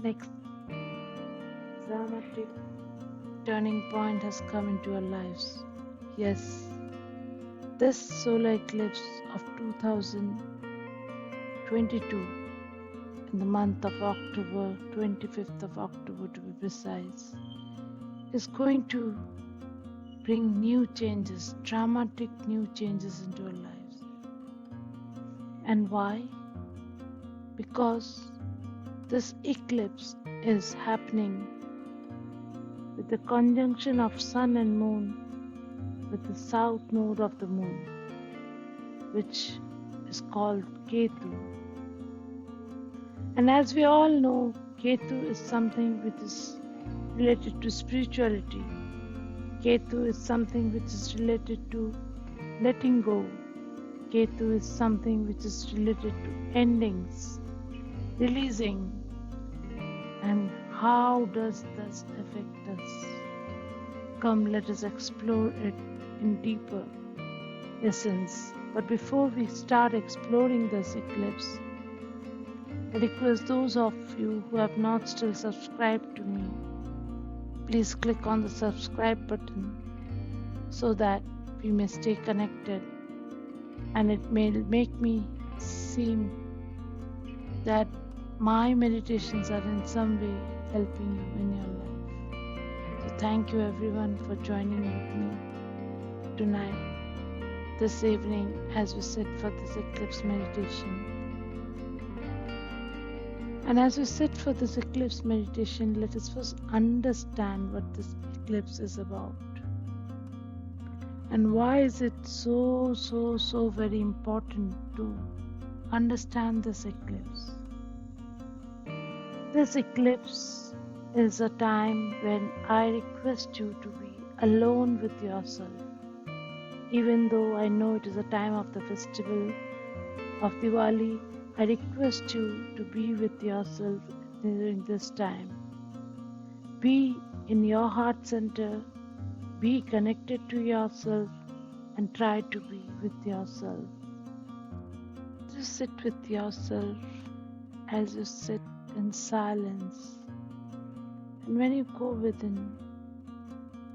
Next dramatic turning point has come into our lives. Yes, this solar eclipse of 2022 in the month of October, 25th of October to be precise, is going to bring new changes, dramatic new changes into our lives. And why? Because this eclipse is happening with the conjunction of Sun and Moon with the south node of the Moon, which is called Ketu. And as we all know, Ketu is something which is related to spirituality. Ketu is something which is related to letting go. Ketu is something which is related to endings, releasing. And how does this affect us? Come, let us explore it in deeper essence. But before we start exploring this eclipse, I request those of you who have not still subscribed to me, please click on the subscribe button so that we may stay connected, and it may make me seem that my meditations are in some way helping you in your life. So thank you everyone for joining with me tonight, this evening, as we sit for this eclipse meditation. And as we sit for this eclipse meditation, let us first understand what this eclipse is about. And why is it so very important to understand this eclipse? This eclipse is a time when I request you to be alone with yourself. Even though I know it is a time of the festival of Diwali, I request you to be with yourself during this time. Be in your heart center, be connected to yourself, and try to be with yourself. Just sit with yourself as you sit in silence. And when you go within,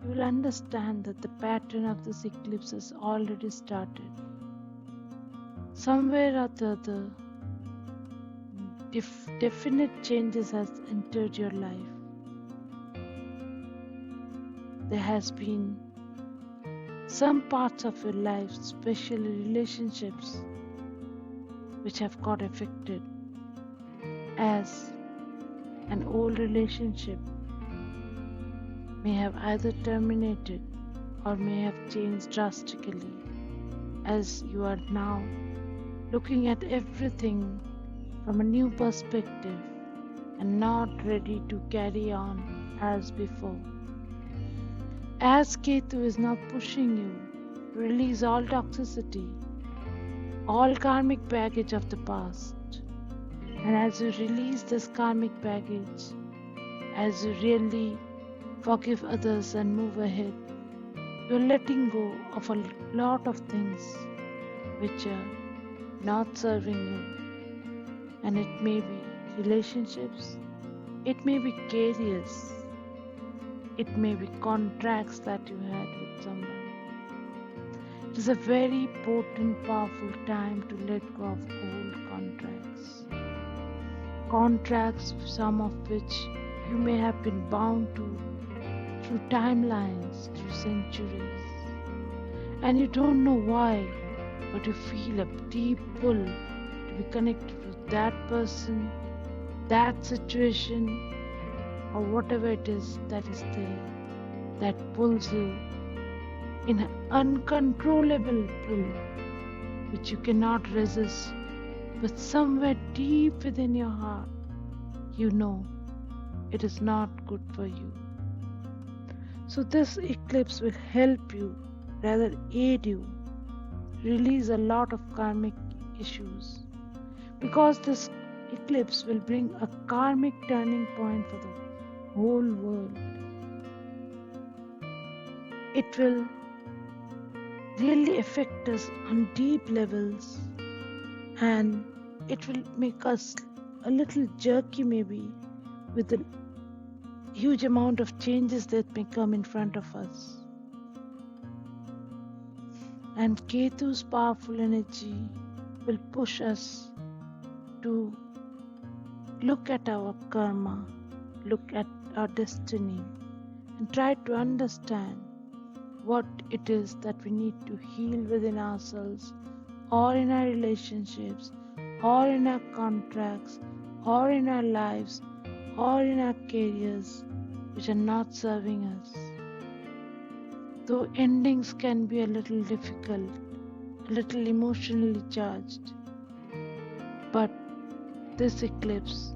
you will understand that the pattern of this eclipse has already started. Somewhere or the other, definite changes has entered your life. There has been some parts of your life, especially relationships, which have got affected, as an old relationship may have either terminated or may have changed drastically, as you are now looking at everything from a new perspective and not ready to carry on as before. As Ketu is now pushing you to release all toxicity, all karmic baggage of the past, and as you release this karmic baggage, as you really forgive others and move ahead, you're letting go of a lot of things which are not serving you. And it may be relationships, it may be careers, it may be contracts that you had with someone. It is a very potent, powerful time to let go of old contracts. Contracts, some of which you may have been bound to through timelines, through centuries. And you don't know why, but you feel a deep pull to be connected with that person, that situation, or whatever it is that is there, that pulls you in an uncontrollable pull which you cannot resist, but somewhere deep within your heart, you know it is not good for you. So this eclipse will help you, rather aid you, release a lot of karmic issues, because this eclipse will bring a karmic turning point for the whole world. It will really affect us on deep levels, and it will make us a little jerky maybe, with a huge amount of changes that may come in front of us. And Ketu's powerful energy will push us to look at our karma, look at our destiny, and try to understand what it is that we need to heal within ourselves, or in our relationships, or in our contracts, or in our lives, or in our careers which are not serving us. Though endings can be a little difficult, a little emotionally charged, but this eclipse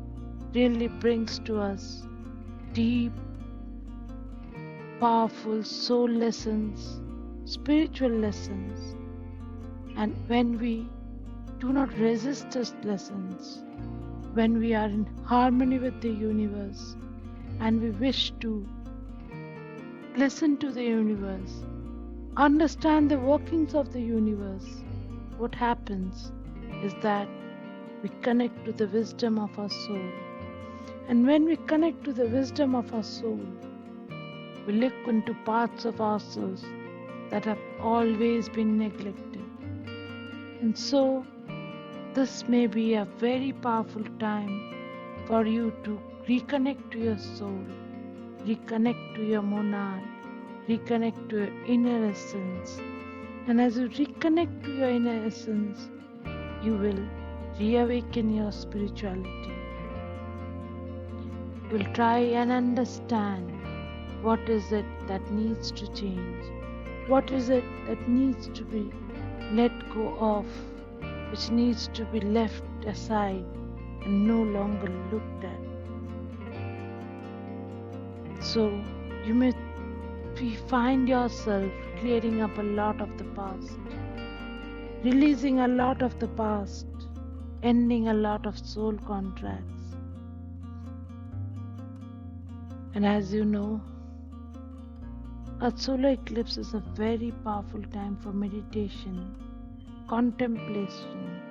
really brings to us deep, powerful soul lessons, spiritual lessons. And when we do not resist those lessons, when we are in harmony with the universe and we wish to listen to the universe, understand the workings of the universe, what happens is that we connect to the wisdom of our soul. And when we connect to the wisdom of our soul, we look into parts of ourselves that have always been neglected. And so, this may be a very powerful time for you to reconnect to your soul, reconnect to your monad, reconnect to your inner essence. And as you reconnect to your inner essence, you will reawaken your spirituality. You will try and understand what is it that needs to change, what is it that needs to be let go of, which needs to be left aside and no longer looked at. So you may find yourself clearing up a lot of the past, releasing a lot of the past, ending a lot of soul contracts. And as you know, a solar eclipse is a very powerful time for meditation, contemplation,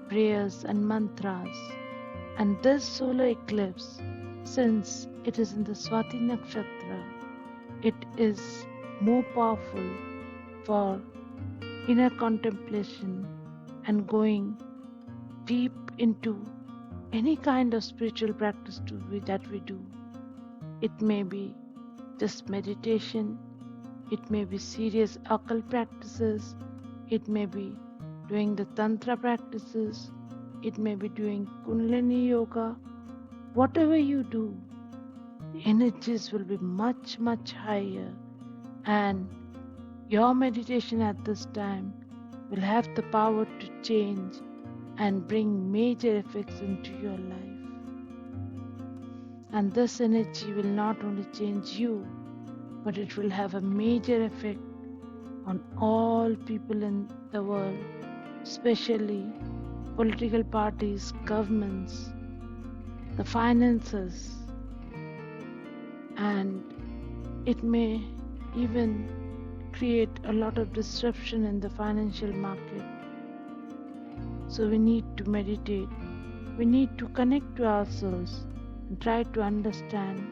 prayers and mantras. And this solar eclipse, since it is in the Swati Nakshatra, it is more powerful for inner contemplation and going deep into any kind of spiritual practice that we do. It may be just meditation, it may be serious occult practices, it may be doing the tantra practices, it may be doing kundalini yoga. Whatever you do, the energies will be much, much higher, and your meditation at this time will have the power to change and bring major effects into your life. And this energy will not only change you, but it will have a major effect on all people in the world, especially political parties, governments, the finances, and it may even create a lot of disruption in the financial market. So we need to meditate, we need to connect to ourselves and try to understand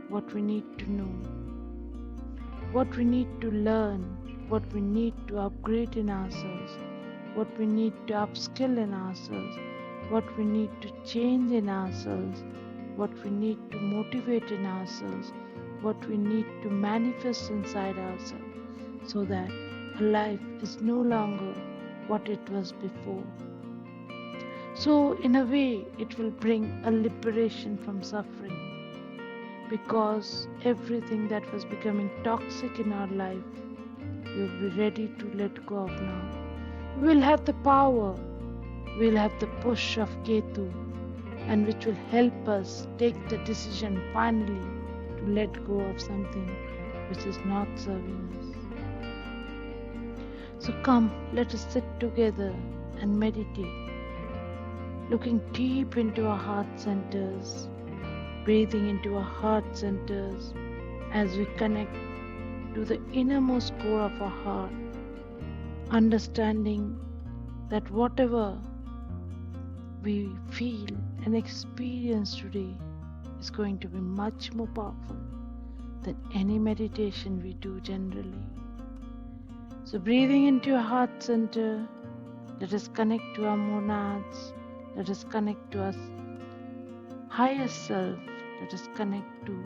what we need to know, what we need to learn, what we need to upgrade in ourselves, what we need to upskill in ourselves, what we need to change in ourselves, what we need to motivate in ourselves, what we need to manifest inside ourselves, so that our life is no longer what it was before. So in a way, it will bring a liberation from suffering, because everything that was becoming toxic in our life, we will be ready to let go of now. We will have the power, we will have the push of Ketu, and which will help us take the decision finally to let go of something which is not serving us. So come, let us sit together and meditate, looking deep into our heart centers, breathing into our heart centers as we connect to the innermost core of our heart, understanding that whatever we feel and experience today is going to be much more powerful than any meditation we do generally. So breathing into your heart center, let us connect to our monads, let us connect to our higher self, let us connect to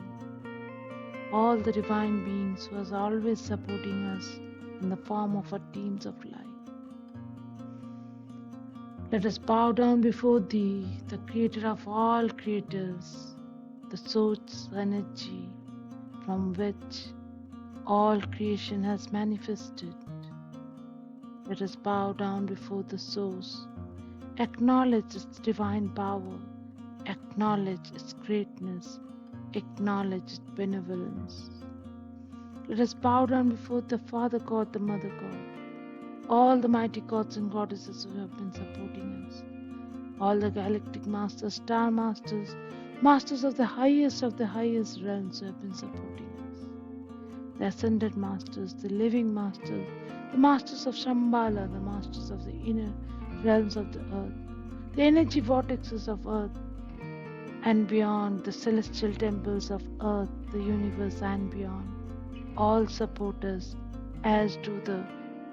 all the divine beings who are always supporting us in the form of our teams of light. Let us bow down before Thee, the Creator of all creators, the source energy from which all creation has manifested. Let us bow down before the source, acknowledge its divine power, acknowledge its greatness, acknowledge its benevolence. Let us bow down before the Father God, the Mother God, all the mighty gods and goddesses who have been supporting us, all the galactic masters, star masters, masters of the highest realms who have been supporting us, the ascended masters, the living masters, the masters of Shambhala, the masters of the inner realms of the earth, the energy vortexes of earth and beyond, the celestial temples of earth, the universe and beyond, all support us, as do the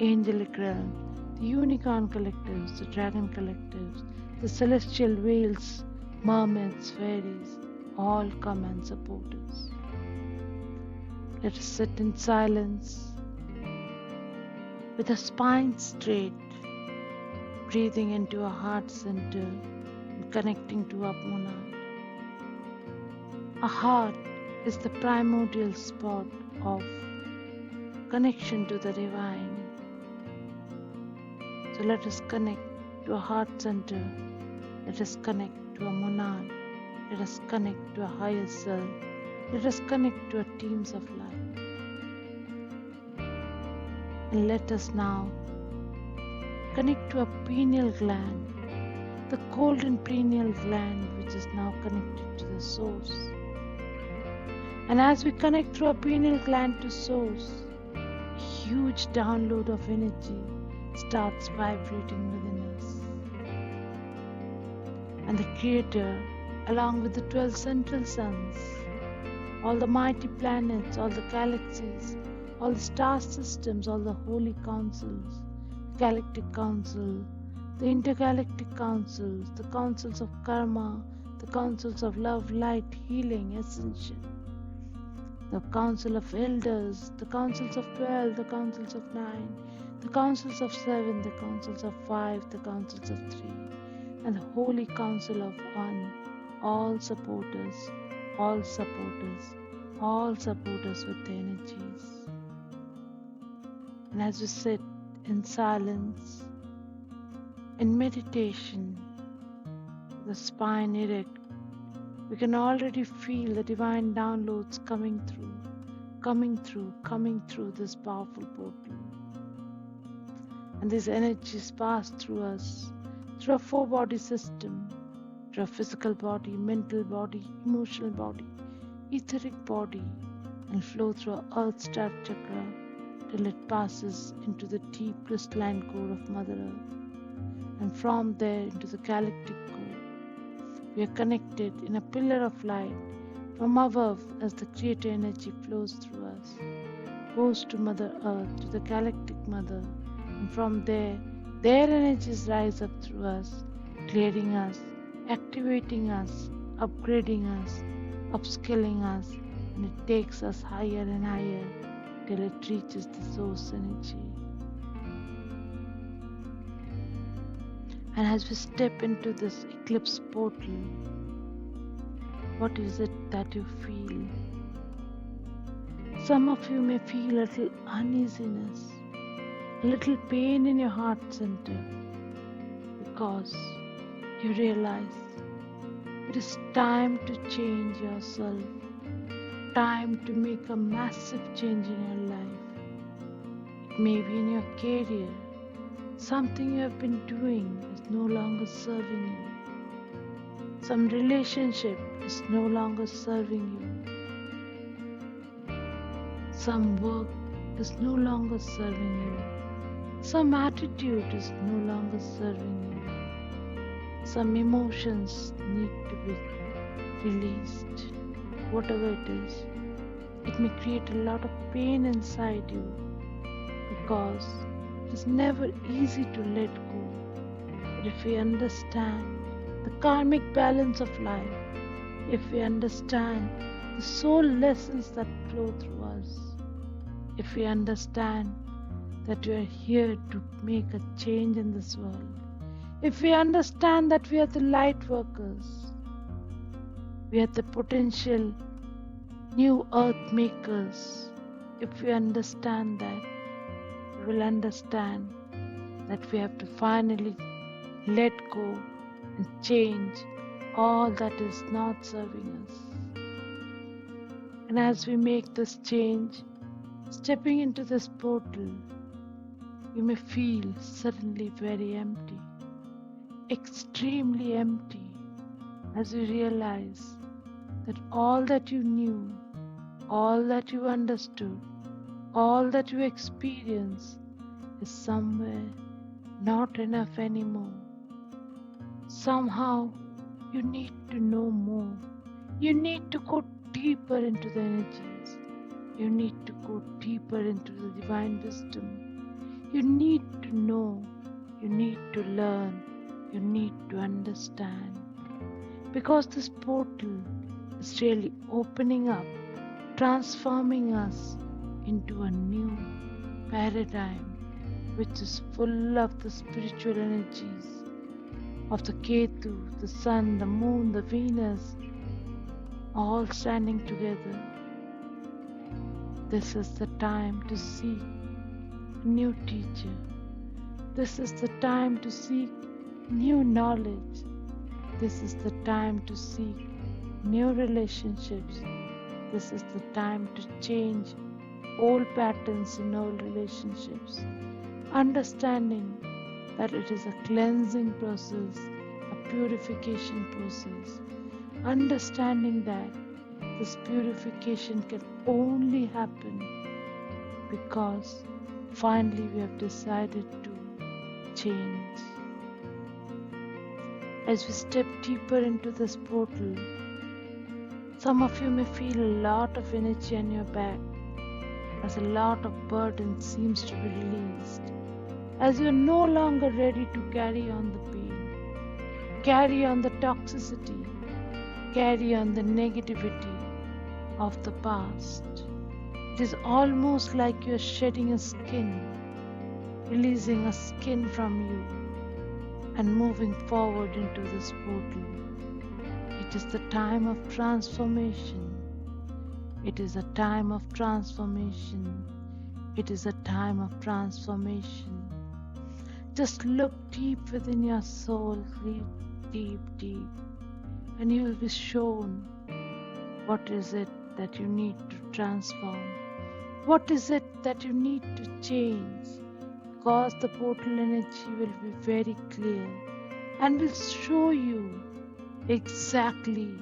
angelic realm, the unicorn collectives, the dragon collectives, the celestial whales, mermaids, fairies, all come and support us. Let us sit in silence with our spine straight, breathing into our heart center and connecting to our monad. Our heart is the primordial spot of connection to the divine. So let us connect to our heart center. Let us connect to our monad. Let us connect to our higher self. Let us connect to our teams of light. And let us now connect to our pineal gland, the golden pineal gland which is now connected to the source. And as we connect through our pineal gland to source, a huge download of energy starts vibrating within us. And the Creator, along with the 12 central suns, all the mighty planets, all the galaxies, all the star systems, all the holy councils, the galactic council, the intergalactic councils, the councils of karma, the councils of love, light, healing, ascension, the council of elders, the councils of 12, the councils of 9, the councils of 7, the councils of 5, the councils of 3, and the holy council of 1, all support us, all support us, all support us with the energies. And as we sit in silence, in meditation, the spine erect, we can already feel the divine downloads coming through this powerful portal. And these energies pass through us, through our 4-body system, through our physical body, mental body, emotional body, etheric body, and flow through our earth start chakra till it passes into the deep crystalline core of Mother Earth. And from there into the galactic core, we are connected in a pillar of light from above as the creator energy flows through us, goes to Mother Earth, to the galactic Mother, and from there, their energies rise up through us, clearing us, activating us, upgrading us, upskilling us, and it takes us higher and higher till it reaches the source energy. And as we step into this eclipse portal, what is it that you feel? Some of you may feel a little uneasiness, a little pain in your heart center, because you realize it is time to change yourself, time to make a massive change in your life. It may be in your career, something you have been doing is no longer serving you. Some relationship is no longer serving you. Some work is no longer serving you. Some attitude is no longer serving you. Some emotions need to be released, whatever it is. It may create a lot of pain inside you because it is never easy to let go. But if we understand the karmic balance of life, if we understand the soul lessons that flow through us, if we understand that we are here to make a change in this world, if we understand that we are the light workers, we are the potential new earth makers, if we understand that, we will understand that we have to finally let go and change all that is not serving us. And as we make this change, stepping into this portal, you may feel suddenly very empty, extremely empty, as you realize that all that you knew, all that you understood, all that you experienced is somewhere not enough anymore. Somehow you need to know more. You need to go deeper into the energies. You need to go deeper into the divine wisdom. You need to know. You need to learn. You need to understand. Because this portal is really opening up, transforming us into a new paradigm which is full of the spiritual energies of the Ketu, the Sun, the Moon, the Venus, all standing together. This is the time to seek a new teacher. This is the time to seek new knowledge. This is the time to seek new relationships. This is the time to change old patterns in old relationships. Understanding that it is a cleansing process, a purification process. Understanding that this purification can only happen because finally we have decided to change. As we step deeper into this portal, some of you may feel a lot of energy on your back as a lot of burden seems to be released, as you are no longer ready to carry on the pain, carry on the toxicity, carry on the negativity of the past. It is almost like you are shedding a skin, releasing a skin from you and moving forward into this portal. It is the time of transformation. It is a time of transformation. It is a time of transformation. Just look deep within your soul, deep, and you will be shown what is it that you need to transform. What is it that you need to change? Because the portal energy will be very clear and will show you exactly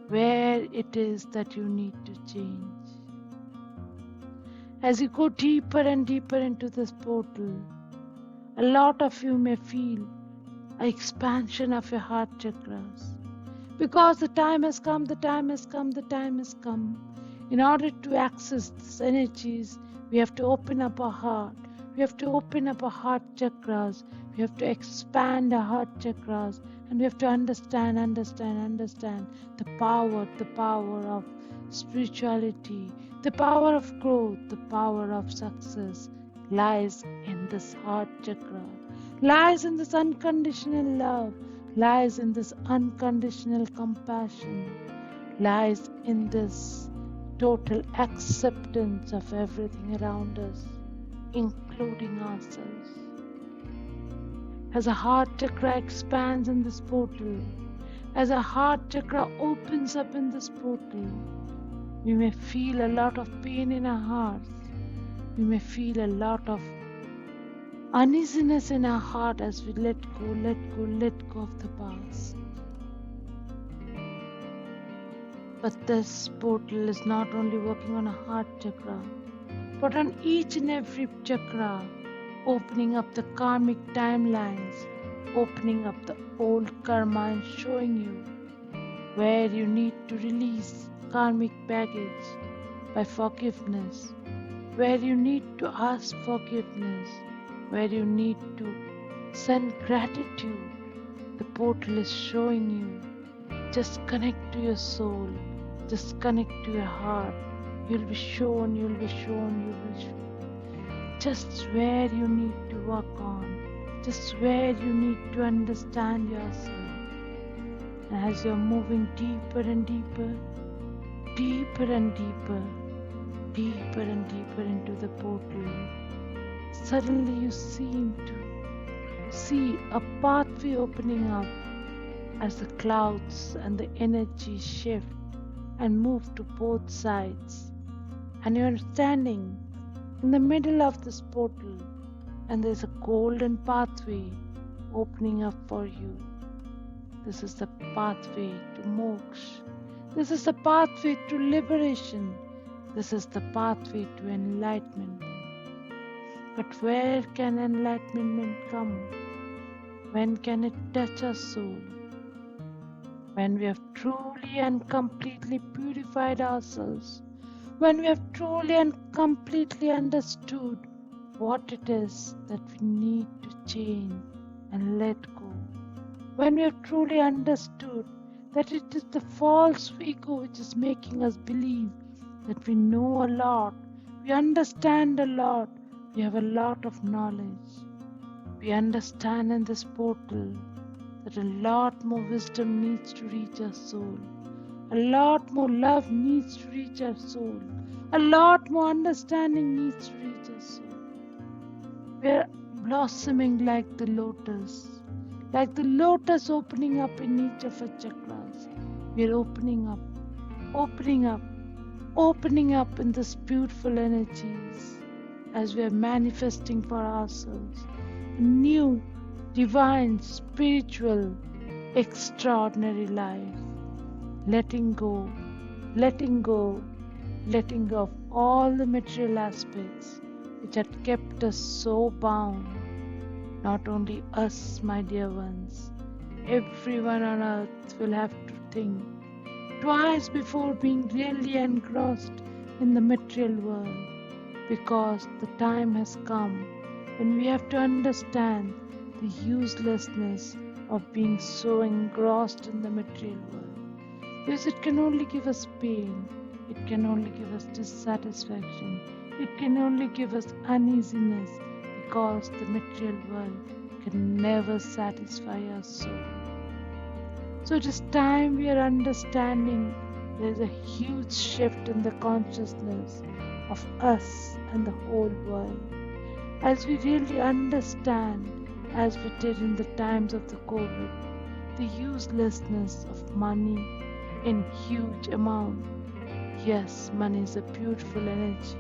where it is that you need to change. As you go deeper and deeper into this portal, a lot of you may feel an expansion of your heart chakras. Because the time has come, the time has come, the time has come. In order to access these energies, we have to open up our heart. We have to open up our heart chakras. We have to expand our heart chakras. And we have to understand the power of spirituality, the power of growth, the power of success lies in this heart chakra, lies in this unconditional love, lies in this unconditional compassion, lies in this total acceptance of everything around us, including ourselves. As a heart chakra expands in this portal, as a heart chakra opens up in this portal, we may feel a lot of pain in our hearts. We may feel a lot of uneasiness in our heart as we let go of the past. But this portal is not only working on a heart chakra, but on each and every chakra, opening up the karmic timelines, opening up the old karma and showing you where you need to release karmic baggage by forgiveness, where you need to ask forgiveness, where you need to send gratitude. The portal is showing you. Just connect to your soul, just connect to your heart. You'll be shown, you'll be shown, you'll be shown. Just where you need to work on, just where you need to understand yourself. And as you're moving deeper and deeper, deeper and deeper, deeper and deeper into the portal, suddenly you seem to see a pathway opening up as the clouds and the energy shift and move to both sides. And you're standing in the middle of this portal, and there's a golden pathway opening up for you. This is the pathway to moksha. This is the pathway to liberation. This is the pathway to enlightenment. But where can enlightenment come? When can it touch our soul? When we have truly and completely purified ourselves, when we have truly and completely understood what it is that we need to change and let go, when we have truly understood that it is the false ego which is making us believe that we know a lot, we understand a lot, we have a lot of knowledge. We understand in this portal that a lot more wisdom needs to reach our soul. A lot more love needs to reach our soul. A lot more understanding needs to reach our soul. We are blossoming like the lotus opening up in each of our chakras. We are opening up, opening up, opening up in this beautiful energies as we are manifesting for ourselves a new, divine, spiritual, extraordinary life. Letting go, letting go, letting go of all the material aspects which had kept us so bound. Not only us, my dear ones, everyone on earth will have to think twice before being really engrossed in the material world, because the time has come when we have to understand the uselessness of being so engrossed in the material world, because it can only give us pain, it can only give us dissatisfaction, it can only give us uneasiness, because the material world can never satisfy our soul. So it is time we are understanding there is a huge shift in the consciousness of us and the whole world. As we really understand, as we did in the times of the COVID, the uselessness of money in huge amount. Yes, money is a beautiful energy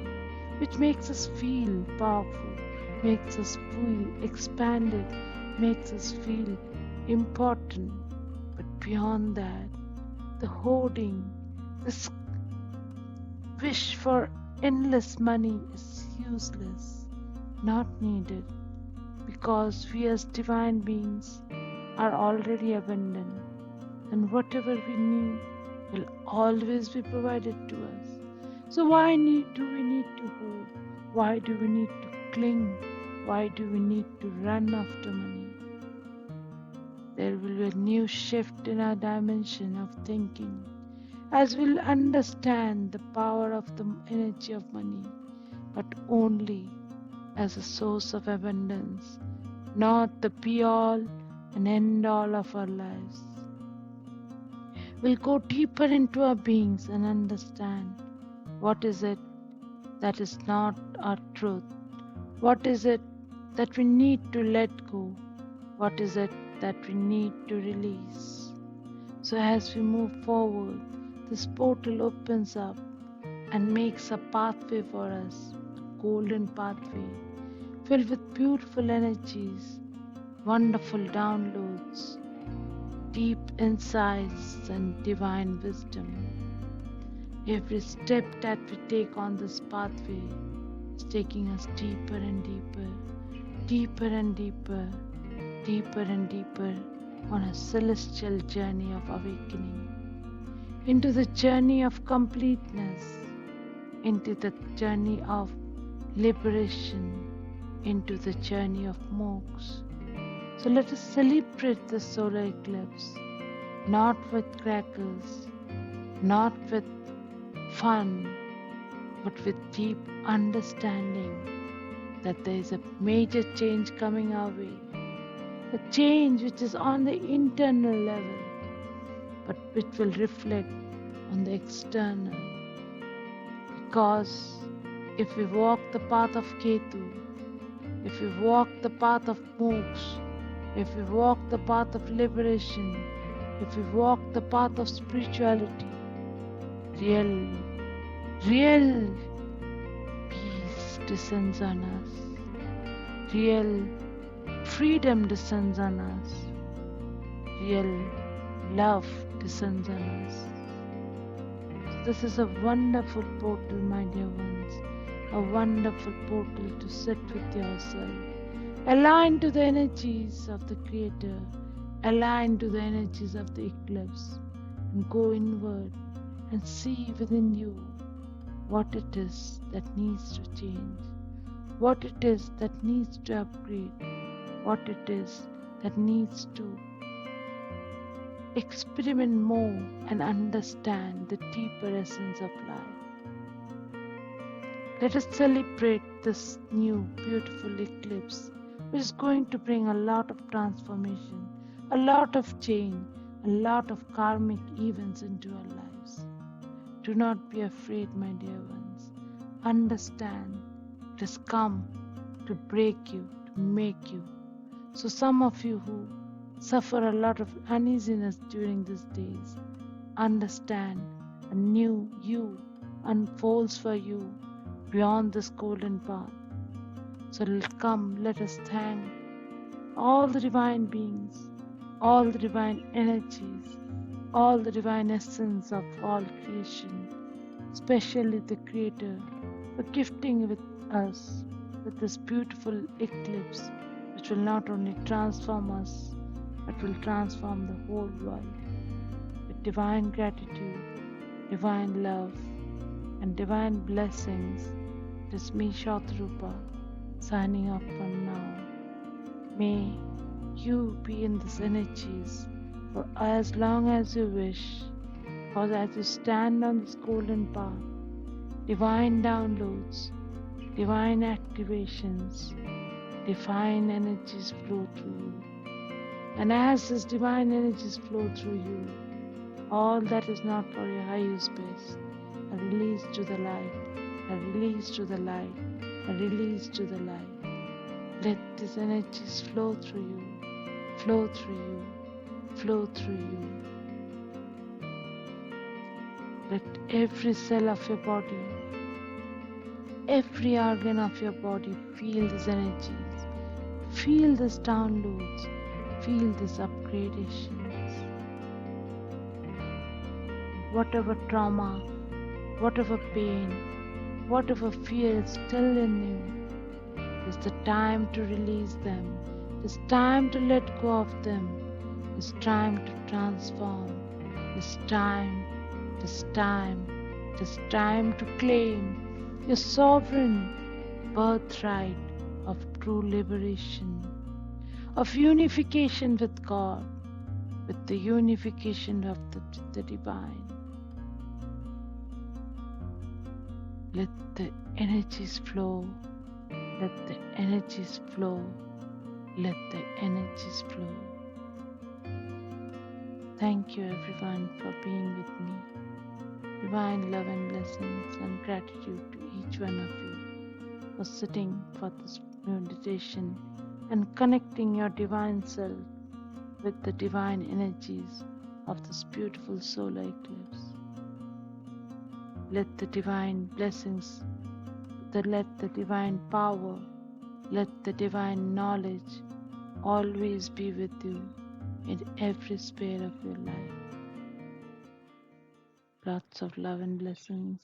which makes us feel powerful, makes us feel expanded, makes us feel important. But beyond that, the hoarding, this wish for endless money is useless, not needed, because we as divine beings are already abundant, and whatever we need will always be provided to us. So why do we need to hoard? Why do we need to cling? Why do we need to run after money? There will be a new shift in our dimension of thinking as we'll understand the power of the energy of money, but only as a source of abundance, not the be-all and end-all of our lives. We'll go deeper into our beings and understand what is it that is not our truth, what is it that we need to let go, what is it that we need to release. So as we move forward, this portal opens up and makes a pathway for us, a golden pathway filled with beautiful energies, wonderful downloads, deep insights and divine wisdom. Every step that we take on this pathway is taking us deeper and deeper, deeper and deeper, deeper and deeper on a celestial journey of awakening. into the journey of completeness, into the journey of liberation, into the journey of moksha. So let us celebrate the solar eclipse, not with crackers, not with fun, but with deep understanding that there is a major change coming our way. A change which is on the internal level, but which will reflect on the external. Because if we walk the path of Ketu, if we walk the path of moksha, if we walk the path of liberation, if we walk the path of spirituality, real peace descends on us, real freedom descends on us, real love descends on us. This is a wonderful portal, my dear ones, a wonderful portal to sit with yourself, align to the energies of the Creator, align to the energies of the eclipse, and go inward and see within you what it is that needs to change, what it is that needs to upgrade, what it is that needs to experiment more and understand the deeper essence of life. Let us celebrate this new beautiful eclipse, which is going to bring a lot of transformation, a lot of change, a lot of karmic events into our lives. Do not be afraid, my dear ones. Understand it has come to break you, to make you. So some of you who suffer a lot of uneasiness during these days, understand a new you unfolds for you beyond this golden path. So let us thank all the divine beings, all the divine energies, all the divine essence of all creation, especially the Creator, for gifting with us with this beautiful eclipse, which will not only transform us, but will transform the whole world. With divine gratitude, divine love, and divine blessings, it is me, Shatrupa, signing off for now. May you be in these energies for as long as you wish, because as you stand on this golden path, divine downloads, divine activations, divine energies flow through you. And as these divine energies flow through you, all that is not for your highest best are released to the light, are released to the light, are released to the light. Let these energies flow through you, flow through you, flow through you. Let every cell of your body, every organ of your body feel these energies, feel these downloads, feel these upgradations. Whatever trauma, whatever pain, whatever fear is still in you, it's the time to release them. It's time to let go of them. It's time to transform. It's time to claim your sovereign birthright of true liberation, of unification with God, with the unification of the divine. Let the energies flow, let the energies flow, let the energies flow. Thank you everyone for being with me. Divine love and blessings and gratitude to each one of you for sitting for this meditation and connecting your divine self with the divine energies of this beautiful solar eclipse. Let the divine blessings, let the divine power, let the divine knowledge always be with you in every sphere of your life. Lots of love and blessings.